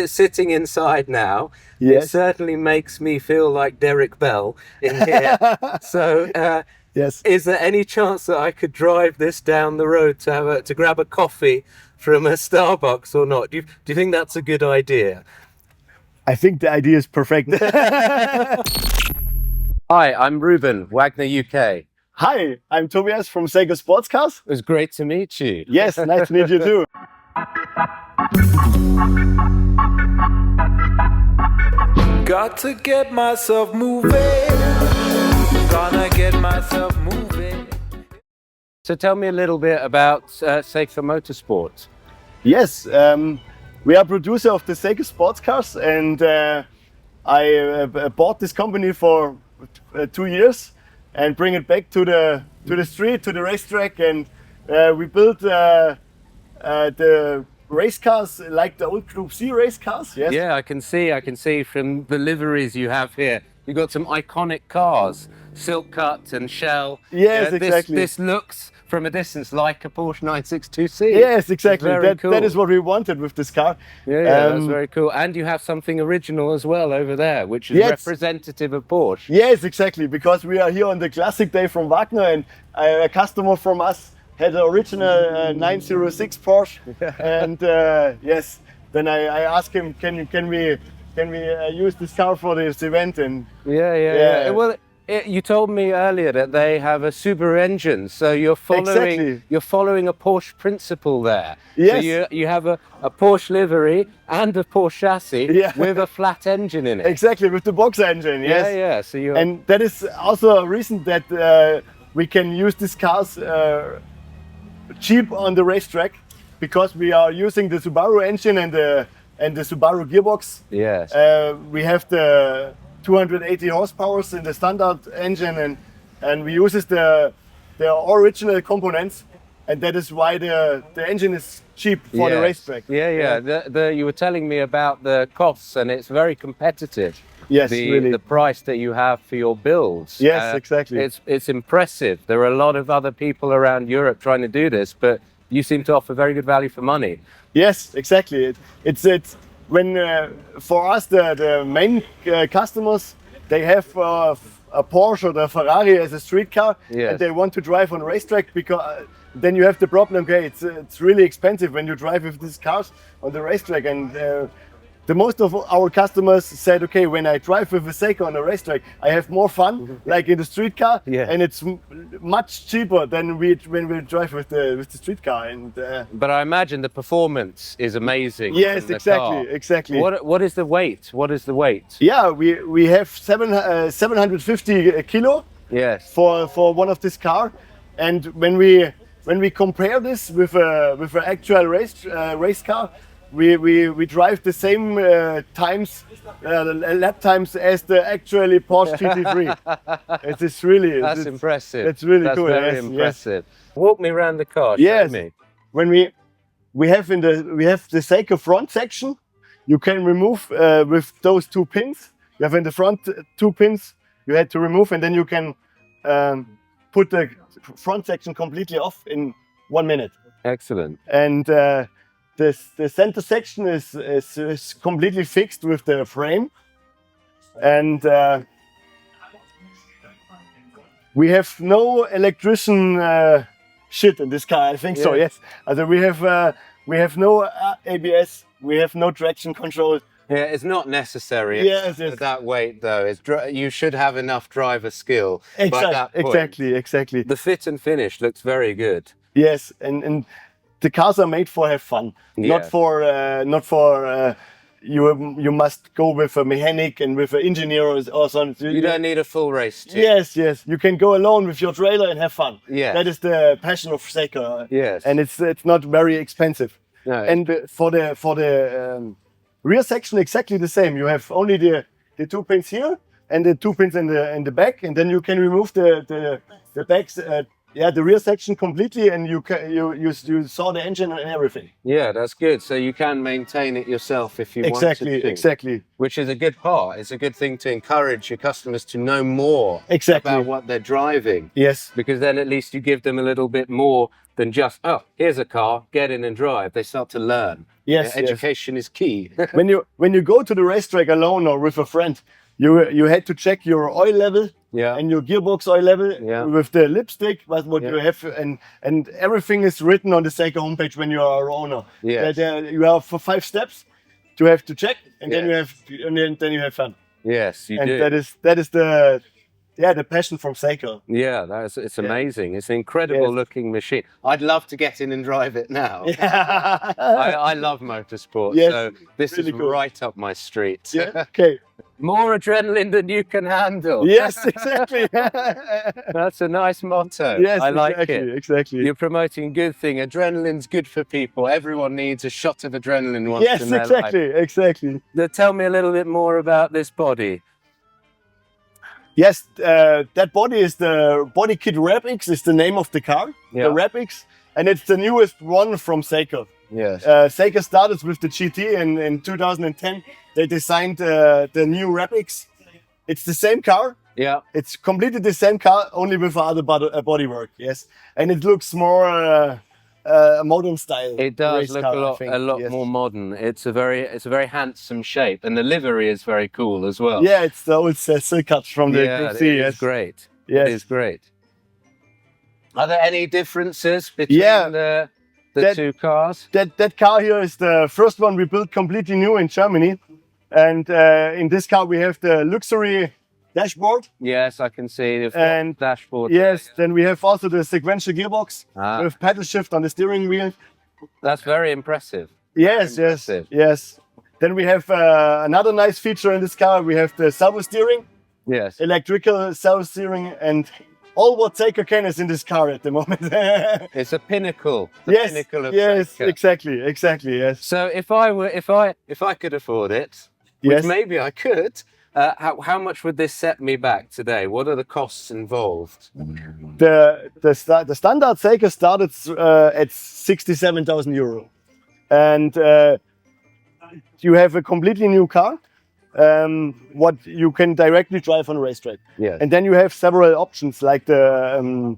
sitting inside now, Yes. it certainly makes me feel like Derek Bell in here. So, Yes. is there any chance that I could drive this down the road to grab a coffee from a Starbucks or not? Do you think that's a good idea? I think the idea is perfect. Hi, I'm Ruben, Wagner UK. Hi, I'm Tobias from SAKER Sports Cars. It was great to meet you. Yes, nice to meet you too. Got to get myself moving. Gonna get myself moving. So tell me a little bit about SAKER Motorsports. Yes, we are producer of the SAKER Sports Cars, and I bought this company for 2 years and bring it back to the street, to the racetrack, and we built the race cars like the old Group C race cars. Yes. Yeah, I can see from the liveries you have here. You've got some iconic cars, silk cut and shell. Yes, exactly. This looks from a distance like a Porsche 962C. Yes, exactly. Very cool. That is what we wanted with this car. Yeah, that's very cool. And you have something original as well over there, which is representative of Porsche. Yes, exactly. Because we are here on the Classic Day from Wagner, and a customer from us had the original 906 Porsche, and yes. Then I asked him, can we use this car for this event? And yeah. Well, you told me earlier that they have a Subaru engine, so you're following a Porsche principle there. Yes. So you have a Porsche livery and a Porsche chassis with a flat engine in it. Exactly, with the box engine. Yes. Yeah. So and that is also a reason that we can use these cars cheap on the racetrack, because we are using the Subaru engine and the Subaru gearbox. Yes. We have the 280 horsepower in the standard engine, and we use the original components, and that is why the engine is cheap for the racetrack. Yeah. You were telling me about the costs, and it's very competitive. Yes, really. The price that you have for your builds. Yes, exactly. It's impressive. There are a lot of other people around Europe trying to do this, but you seem to offer very good value for money. Yes, exactly. It's when for us the main customers, they have a Porsche or a Ferrari as a street car, and they want to drive on a racetrack, because then you have the problem. Okay, it's really expensive when you drive with these cars on the racetrack, and the most of our customers said, okay, when I drive with a SAKER on a racetrack, I have more fun, like in the street car, and it's much cheaper than when we drive with the street car. And but I imagine the performance is amazing. Yes, exactly. What is the weight? Yeah, we have 750 kilo. Yes. For one of this car, and when we compare this with an actual race car, we drive the same lap times as the actually Porsche GT3. It is really that's impressive. It's really cool. That's very impressive. Walk me around the car. Yes. Show me. When we have the SAKER front section, you can remove with those 2 pins. You have in the front 2 pins you had to remove, and then you can put the front section completely off in 1 minute. Excellent. And the center section is completely fixed with the frame, and we have no electrician shit in this car. I think so. Yes. We have no ABS. We have no traction control. Yeah, it's not necessary. Yes. At that weight, though, you should have enough driver skill. Exactly. The fit and finish looks very good. Yes, and the cars are made for have fun, not for you must go with a mechanic and with an engineer or something. You don't need a full race team. Yes, you can go alone with your trailer and have fun. Yeah, that is the passion of SAKER. Yes, and it's not very expensive. No, and for the rear section, exactly the same. You have only the 2 pins here and the 2 pins in the back, and then you can remove the backs. The rear section completely, and you saw the engine and everything. Yeah, that's good. So you can maintain it yourself if you want to. Exactly. Which is a good part. It's a good thing to encourage your customers to know more about what they're driving. Yes. Because then at least you give them a little bit more than just, oh, here's a car, get in and drive. They start to learn. Yes, education is key. when you go to the racetrack alone or with a friend, you had to check your oil level and your gearbox oil level with the lipstick, what you have, and everything is written on the SAKER homepage when you are an owner. Yes. You have for 5 steps to have to check, and then you have fun. Yes, you do. And that is the passion from SAKER. Yeah, it's amazing. It's an incredible looking machine. I'd love to get in and drive it now. I love motorsport, so this really is cool. right up my street. Yeah. Okay. More adrenaline than you can handle. Yes, exactly. That's a nice motto. Yes, I like it. Exactly. You're promoting a good thing. Adrenaline's good for people. Everyone needs a shot of adrenaline once in their life. Exactly. Now, tell me a little bit more about this body. Yes, that body is the body kit Repix, is the name of the car, the Repix, and it's the newest one from SAKER. Yes. SAKER started with the GT in 2010. They designed the new Repix. It's the same car. Yeah. It's completely the same car, only with other bodywork. Yes, and it looks more modern style. It does look a lot more modern. It's a very handsome shape, and the livery is very cool as well. Yeah, it's the old SAKER from the Gruppe C. It's great. Yes. It is great. Are there any differences between the two cars? That car here is the first one we built completely new in Germany, and in this car we have the luxury dashboard. Yes, I can see the dashboard. Yes, then we have also the sequential gearbox with pedal shift on the steering wheel. That's very impressive. Yes. Then we have another nice feature in this car. We have the servo steering. Yes. Electrical servo steering, and all what SAKER can is in this car at the moment. It's a pinnacle. Yes, pinnacle of yes, SAKER. exactly, yes. So if I could afford it, which maybe I could, how much would this set me back today? What are the costs involved? The standard SAKER started at 67,000 euro, and you have a completely new car. What you can directly drive on a racetrack. Yes. And then you have several options like the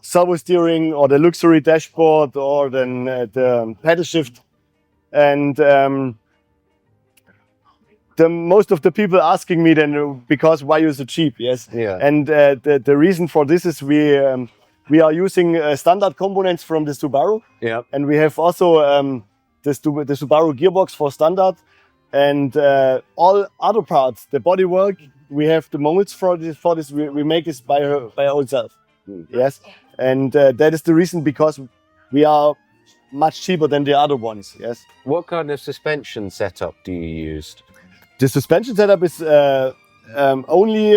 servo steering or the luxury dashboard or then the pedal shift. And most of the people asking me then because why is it cheap? Yes. Yeah. And the reason for this is we are using standard components from the Subaru. Yeah. And we have also the Subaru gearbox for standard. And all other parts, the bodywork, we have the molds for this. We make this by ourselves. Yes, and that is the reason because we are much cheaper than the other ones. Yes. What kind of suspension setup do you use? The suspension setup is only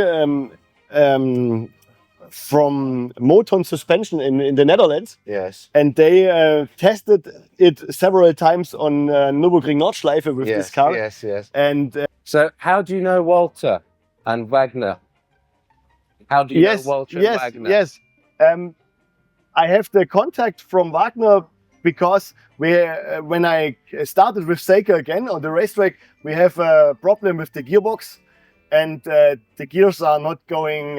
from Moton Suspension in the Netherlands. Yes. And they tested it several times on Nürburgring Nordschleife with this car. Yes. And so how do you know Walter and Wagner? How do you know Walter and Wagner? Yes. I have the contact from Wagner because when I started with SAKER again on the racetrack, we have a problem with the gearbox. And the gears are not going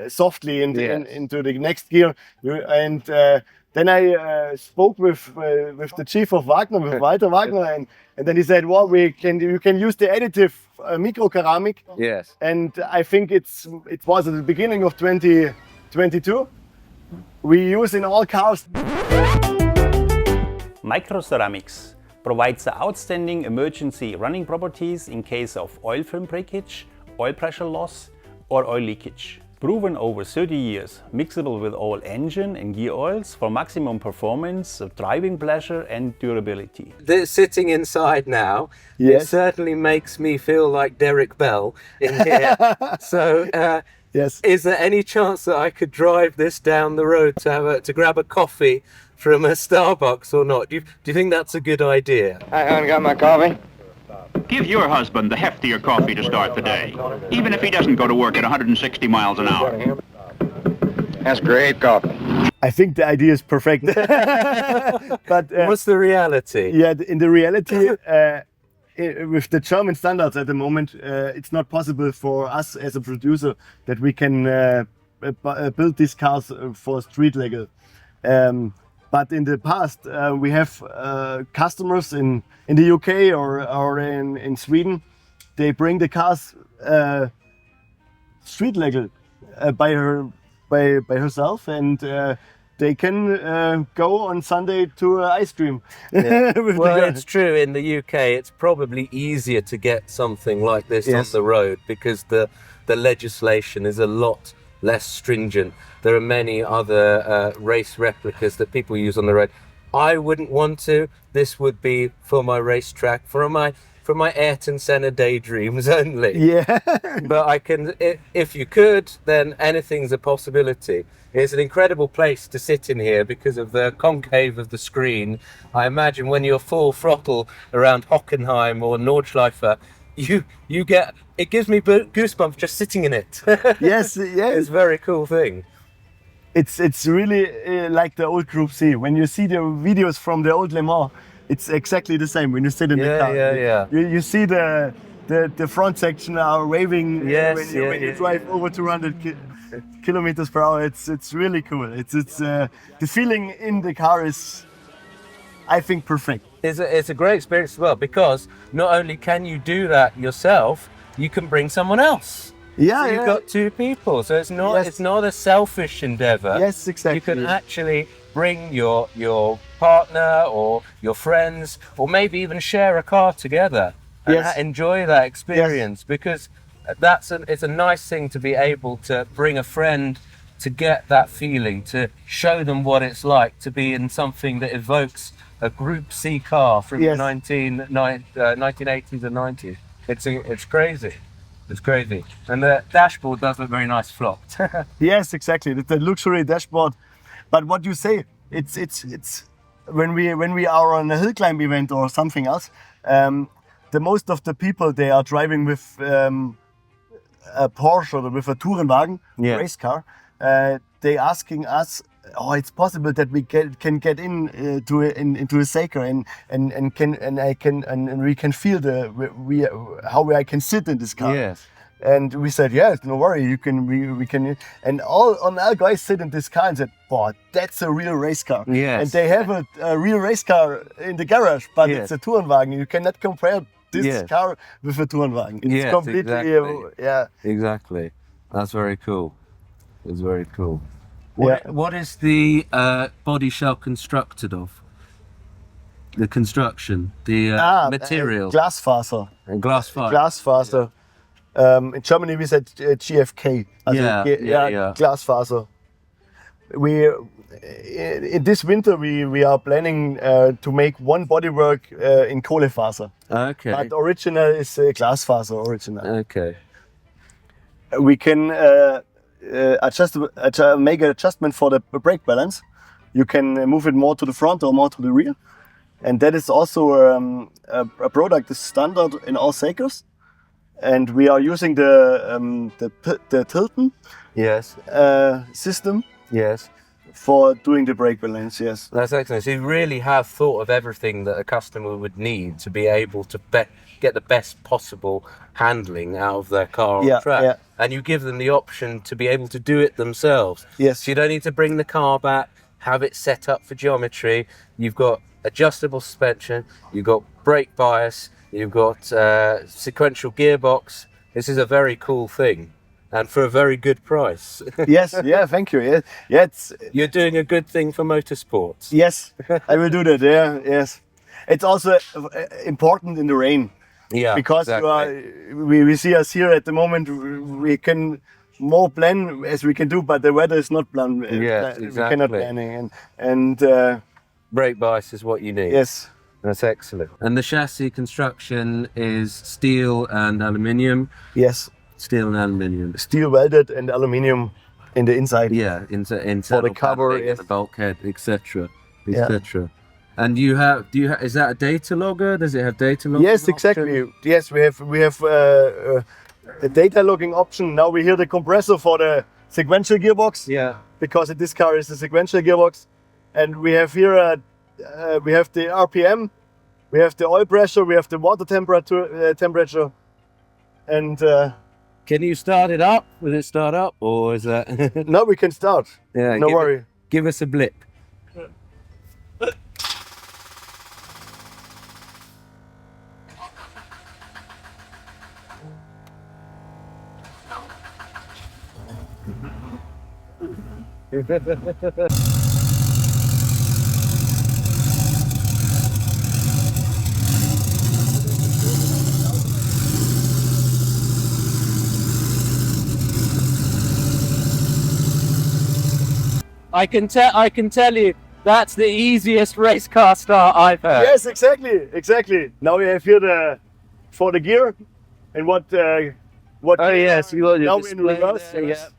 softly into the next gear. And then I spoke with the chief of Wagner, with Walter Wagner, and then he said, "Well, you can use the additive micro ceramic." Yes. And I think it was at the beginning of 2022. We use in all cars. Micro Ceramics provides the outstanding emergency running properties in case of oil film breakage, oil pressure loss or oil leakage. Proven over 30 years, mixable with all engine and gear oils for maximum performance, driving pleasure and durability. Sitting inside now, it certainly makes me feel like Derek Bell in here. So is there any chance that I could drive this down the road to grab a coffee from a Starbucks or not? Do you think that's a good idea? I haven't got my coffee. Give your husband the heftier coffee to start the day, even if he doesn't go to work at 160 miles an hour. That's great coffee. I think the idea is perfect. But what's the reality? Yeah, in the reality, with the German standards at the moment, it's not possible for us as a producer that we can build these cars for street legal. But in the past, we have customers in the UK or in Sweden. They bring the cars street legal by herself, and they can go on Sunday to ice cream. Well, it's true. In the UK, it's probably easier to get something like this on the road because the legislation is a lot less stringent. There are many other race replicas that people use on the road. I wouldn't want to. This would be for my racetrack, for my Ayrton Senna daydreams only. Yeah. But I can, if you could, then anything's a possibility. It's an incredible place to sit in here because of the concave of the screen. I imagine when you're full throttle around Hockenheim or Nordschleife, you get, it gives me goosebumps just sitting in it. Yes, yes. It's a very cool thing. It's really like the old Group C. When you see the videos from the old Le Mans, it's exactly the same when you sit in the car. Yeah. You see the front section are waving when you drive over 200 kilometers per hour. It's really cool. It's the feeling in the car is, I think, perfect. It's a great experience as well because not only can you do that yourself, you can bring someone else. Yeah, so you've got two people, so it's not a selfish endeavor. Yes, exactly. You can actually bring your partner or your friends, or maybe even share a car together and enjoy that experience because it's a nice thing to be able to bring a friend to get that feeling, to show them what it's like to be in something that evokes a Group C car from the 1980s and 90s. It's crazy. It's crazy. And the dashboard does look very nice flopped. Yes, exactly. The luxury dashboard. But what you say, it's when we are on a hill climb event or something else, the most of the people, they are driving with a Porsche or with a Tourenwagen race car. They asking us, it's possible that we can get into a SAKER and we can feel how I can sit in this car. Yes. And we said, yes, no worry, we can. And all guys sit in this car and said, that's a real race car. Yes. And they have a real race car in the garage, but it's a Tourenwagen. You cannot compare this car with a Tourenwagen. It's completely, Exactly. That's very cool. It's very cool. Yeah. What is the body shell constructed of? The construction, the material. Glasfaser. And glassfaser. Glasfaser. In Germany we said GFK. Glasfaser. In this winter we are planning to make one bodywork in Kohlefaser. Okay. But original is Glasfaser original. Okay. We can make an adjustment for the brake balance. You can move it more to the front or more to the rear, and that is also a product is standard in all SAKERs. And we are using the Tilton system for doing the brake balance. Yes, that's excellent. So you really have thought of everything that a customer would need to be able to get the best possible handling out of their car on track. And you give them the option to be able to do it themselves. Yes. So you don't need to bring the car back, have it set up for geometry. You've got adjustable suspension, you've got brake bias, you've got sequential gearbox. This is a very cool thing, and for a very good price. Yes, thank you. You're doing a good thing for motorsports. Yes, I will do that. Yes. It's also important in the rain. Yeah, because we see us here at the moment. We can more plan as we can do, but the weather is not plan. Yes, exactly. We cannot planning and brake bias is what you need. Yes. That's excellent. And the chassis construction is steel and aluminium? Yes. Steel and aluminium. Steel welded and aluminium in the inside. Yeah, inside for the cover, the bulkhead, etc. etc. And is that a data logger? Does it have data logging? Yes, exactly. Option? Yes, we have the data logging option. Now we hear the compressor for the sequential gearbox. Yeah. Because in this car is the sequential gearbox, and we have here we have the RPM, we have the oil pressure, we have the water temperature, and. Can you start it up? Will it start up, or is that? No, we can start. Yeah. No worry. Give us a blip. I can tell you that's the easiest race car start I've heard. Yes, exactly. Now we have here for the gear and what. Oh yes, you got your now display in reverse. there, Yes.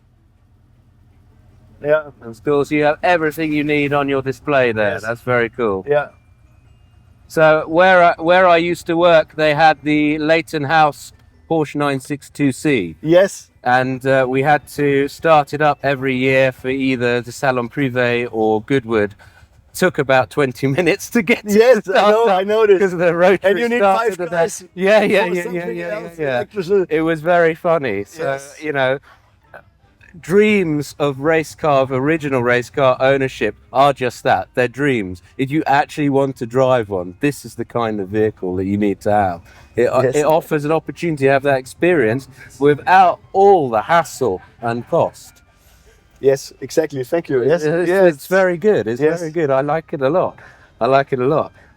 yeah. Yeah. And of course, you have everything you need on your display there. Yes. That's very cool. Yeah. So where I used to work, they had the Leighton House Porsche 962C. Yes. And we had to start it up every year for either the Salon Privé or Goodwood. Took about 20 minutes to get to Yes, start I know this. because of the rotary And you need started 5 and guys. that- Yeah. Actually. It was very funny. So, Yes. you know, dreams of original race car ownership are just that. They're dreams. If you actually want to drive one, this is the kind of vehicle that you need to have. It offers an opportunity to have that experience without all the hassle and cost. Yes, exactly. Thank you. Yes, It's very good. It's Yes. very good. I like it a lot.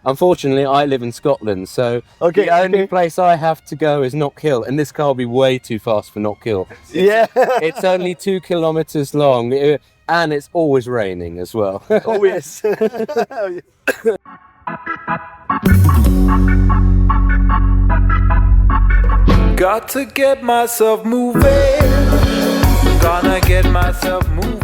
Unfortunately, I live in Scotland, so the only place I have to go is Knockhill, and this car will be way too fast for Knockhill. Yeah. It's only 2 kilometers long, and it's always raining as well. Oh yes. Got to get myself moving. Gonna get myself moving.